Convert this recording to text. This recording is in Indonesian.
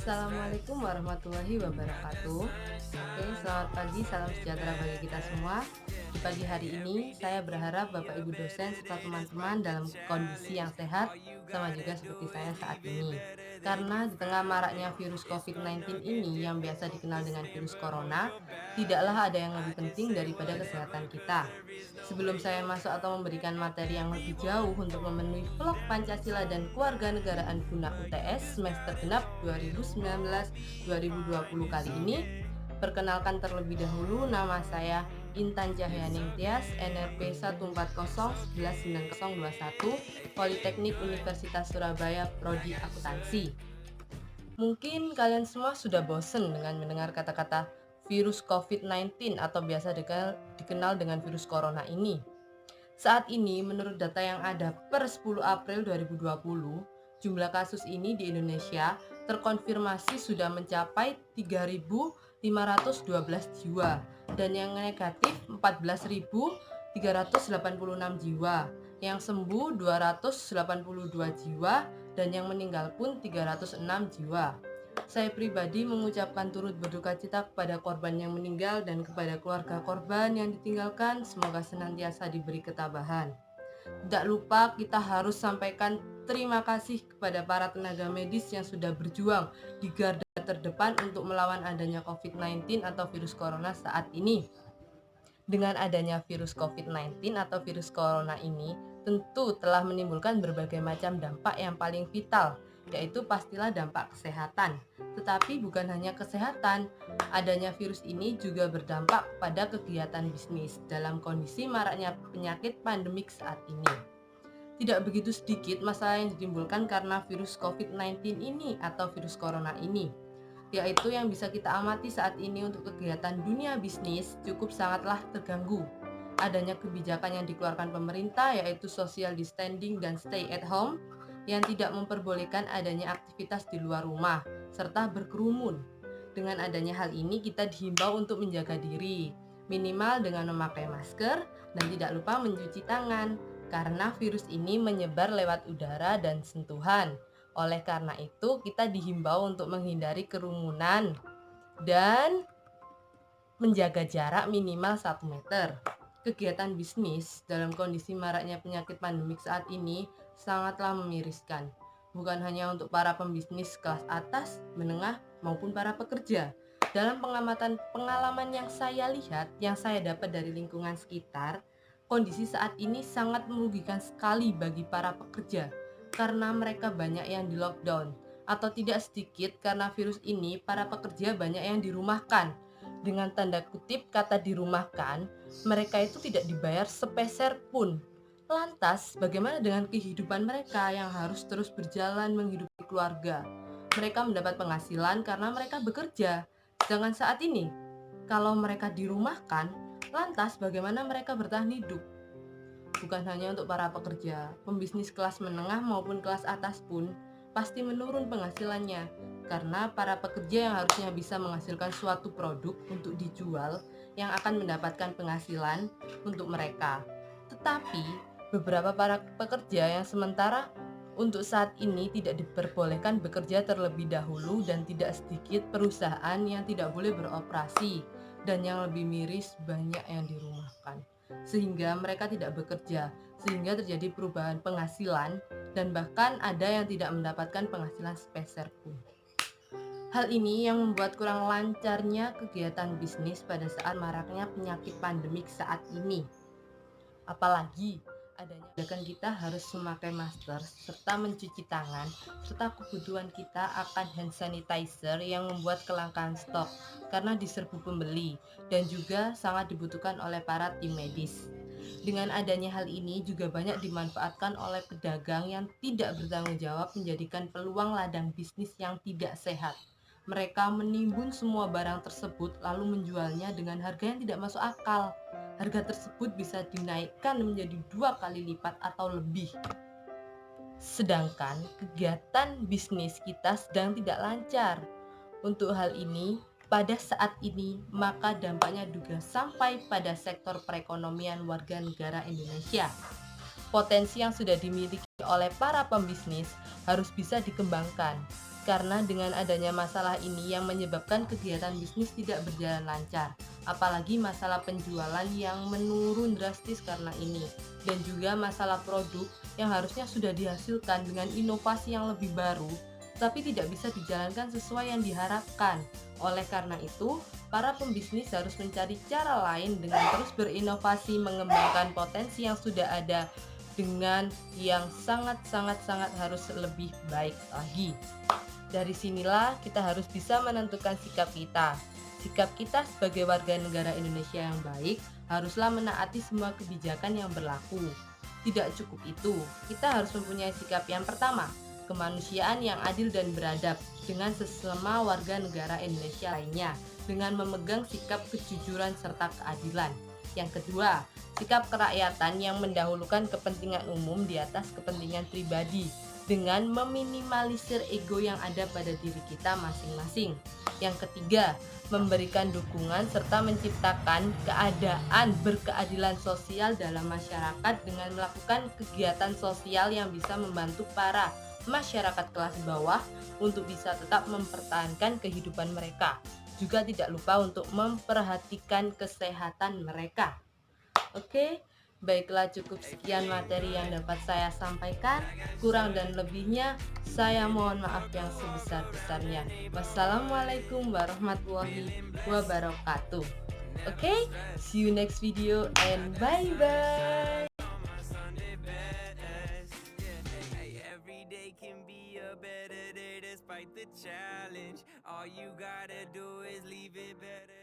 Assalamualaikum warahmatullahi wabarakatuh. Oke, selamat pagi, salam sejahtera bagi kita semua. Di pagi hari ini, saya berharap Bapak Ibu dosen serta teman-teman dalam kondisi yang sehat, sama juga seperti saya saat ini. Karena di tengah maraknya virus COVID-19 ini yang biasa dikenal dengan virus corona, tidaklah ada yang lebih penting daripada kesehatan kita. Sebelum saya masuk atau memberikan materi yang lebih jauh untuk memenuhi vlog Pancasila dan Kewarganegaraan guna UTS semester genap 2019-2020 kali ini, perkenalkan terlebih dahulu, nama saya Intan Cahyaning Tias, NRP 140119021, Politeknik Universitas Surabaya, Prodi Akuntansi. Mungkin kalian semua sudah bosan dengan mendengar kata-kata virus COVID-19 atau biasa dikenal dengan virus corona ini. Saat ini, menurut data yang ada per 10 April 2020, jumlah kasus ini di Indonesia terkonfirmasi sudah mencapai 3.512 jiwa dan yang negatif 14.386 jiwa, yang sembuh 282 jiwa dan yang meninggal pun 306 jiwa. Saya pribadi mengucapkan turut berduka cita kepada korban yang meninggal dan kepada keluarga korban yang ditinggalkan. Semoga senantiasa diberi ketabahan. Tidak lupa kita harus sampaikan terima kasih kepada para tenaga medis yang sudah berjuang di garda terdepan untuk melawan adanya COVID-19 atau virus corona saat ini. Dengan adanya virus COVID-19 atau virus corona ini, tentu telah menimbulkan berbagai macam dampak yang paling vital, yaitu pastilah dampak kesehatan. Tetapi bukan hanya kesehatan, adanya virus ini juga berdampak pada kegiatan bisnis dalam kondisi maraknya penyakit pandemik saat ini. Tidak begitu sedikit masalah yang ditimbulkan karena virus COVID-19 ini atau virus corona ini, yaitu yang bisa kita amati saat ini untuk kegiatan dunia bisnis cukup sangatlah terganggu. Adanya kebijakan yang dikeluarkan pemerintah yaitu social distancing dan stay at home yang tidak memperbolehkan adanya aktivitas di luar rumah serta berkerumun. Dengan adanya hal ini kita dihimbau untuk menjaga diri, minimal dengan memakai masker dan tidak lupa mencuci tangan karena virus ini menyebar lewat udara dan sentuhan. Oleh karena itu, kita dihimbau untuk menghindari kerumunan dan menjaga jarak minimal 1 meter. Kegiatan bisnis dalam kondisi maraknya penyakit pandemik saat ini sangatlah memiriskan. Bukan hanya untuk para pembisnis kelas atas, menengah, maupun para pekerja. Dalam pengalaman yang saya lihat, yang saya dapat dari lingkungan sekitar, kondisi saat ini sangat merugikan sekali bagi para pekerja karena mereka banyak yang di lockdown, atau tidak sedikit karena virus ini para pekerja banyak yang dirumahkan. Dengan tanda kutip kata dirumahkan, mereka itu tidak dibayar sepeser pun. Lantas bagaimana dengan kehidupan mereka yang harus terus berjalan menghidupi keluarga? Mereka mendapat penghasilan karena mereka bekerja. Sedangkan saat ini, kalau mereka dirumahkan, lantas bagaimana mereka bertahan hidup? Bukan hanya untuk para pekerja, pembisnis kelas menengah maupun kelas atas pun pasti menurun penghasilannya karena para pekerja yang harusnya bisa menghasilkan suatu produk untuk dijual yang akan mendapatkan penghasilan untuk mereka. Tetapi beberapa para pekerja yang sementara untuk saat ini tidak diperbolehkan bekerja terlebih dahulu dan tidak sedikit perusahaan yang tidak boleh beroperasi dan yang lebih miris banyak yang dirumahkan sehingga mereka tidak bekerja, sehingga terjadi perubahan penghasilan dan bahkan ada yang tidak mendapatkan penghasilan sepeser pun. Hal ini yang membuat kurang lancarnya kegiatan bisnis pada saat maraknya penyakit pandemik saat ini. Apalagi adanya kebijakan kita harus memakai masker serta mencuci tangan serta kebutuhan kita akan hand sanitizer yang membuat kelangkaan stok karena diserbu pembeli dan juga sangat dibutuhkan oleh para tim medis. Dengan adanya hal ini juga banyak dimanfaatkan oleh pedagang yang tidak bertanggung jawab menjadikan peluang ladang bisnis yang tidak sehat. Mereka menimbun semua barang tersebut lalu menjualnya dengan harga yang tidak masuk akal. Harga tersebut bisa dinaikkan menjadi 2 kali lipat atau lebih. Sedangkan kegiatan bisnis kita sedang tidak lancar. Untuk hal ini, pada saat ini, maka dampaknya juga sampai pada sektor perekonomian warga negara Indonesia. Potensi yang sudah dimiliki oleh para pembisnis harus bisa dikembangkan, karena dengan adanya masalah ini yang menyebabkan kegiatan bisnis tidak berjalan lancar, apalagi masalah penjualan yang menurun drastis karena ini, dan juga masalah produk yang harusnya sudah dihasilkan dengan inovasi yang lebih baru, tapi tidak bisa dijalankan sesuai yang diharapkan. Oleh karena itu, para pembisnis harus mencari cara lain dengan terus berinovasi mengembangkan potensi yang sudah ada dengan yang sangat harus lebih baik lagi. Dari sinilah kita harus bisa menentukan sikap kita. Sikap kita sebagai warga negara Indonesia yang baik haruslah menaati semua kebijakan yang berlaku. Tidak cukup itu, kita harus mempunyai sikap yang pertama, kemanusiaan yang adil dan beradab dengan sesama warga negara Indonesia lainnya, dengan memegang sikap kejujuran serta keadilan. Yang kedua, sikap kerakyatan yang mendahulukan kepentingan umum di atas kepentingan pribadi, dengan meminimalisir ego yang ada pada diri kita masing-masing. Yang ketiga, memberikan dukungan serta menciptakan keadaan berkeadilan sosial dalam masyarakat dengan melakukan kegiatan sosial yang bisa membantu para masyarakat kelas bawah untuk bisa tetap mempertahankan kehidupan mereka. Juga tidak lupa untuk memperhatikan kesehatan mereka. Oke, baiklah, cukup sekian materi yang dapat saya sampaikan. Kurang dan lebihnya saya mohon maaf yang sebesar-besarnya. Wassalamualaikum warahmatullahi wabarakatuh. Oke, see you next video and bye bye. Every day can be a better day despite the challenge. All you gotta do is leave it better.